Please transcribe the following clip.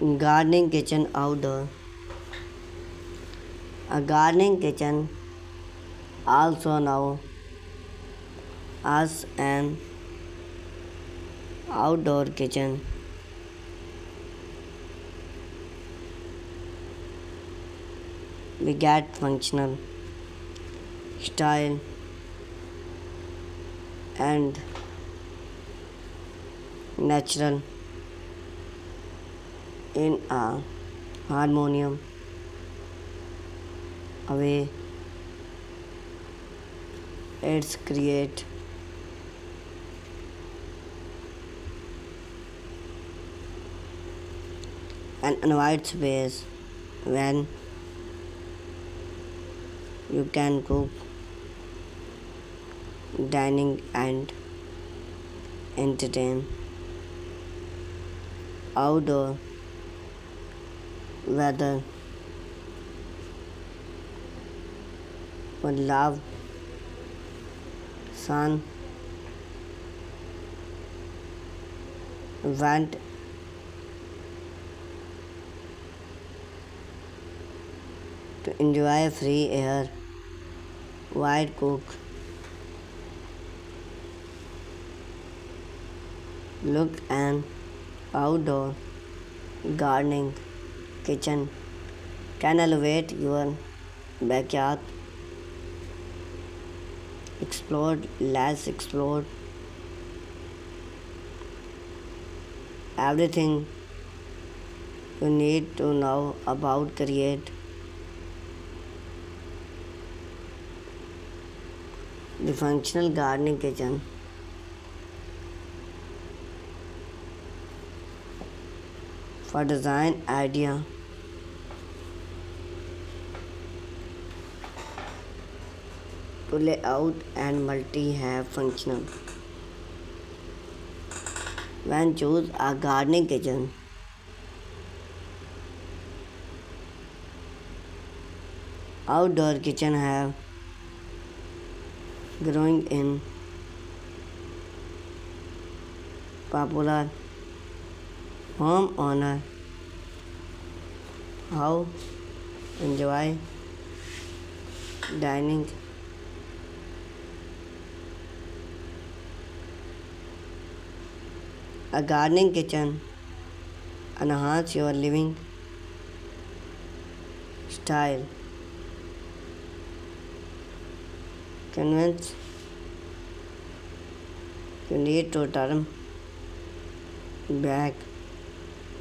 Gardening kitchen outdoor. A gardening kitchen, also known as an outdoor kitchen, we get functional, style, and natural in a harmonium way. It's create an invites space when you can cook, dining, and entertain. Outdoor weather would love sun, vent, to enjoy free air, white cook, look an outdoor gardening kitchen can elevate your backyard, explore less explored everything you need to know about create the functional gardening kitchen. For design idea, to layout and multi-have functional. When choose a gardening kitchen, outdoor kitchen have growing in popular homeowner how enjoy dining a gardening kitchen enhance your living style. Convince you need to turn back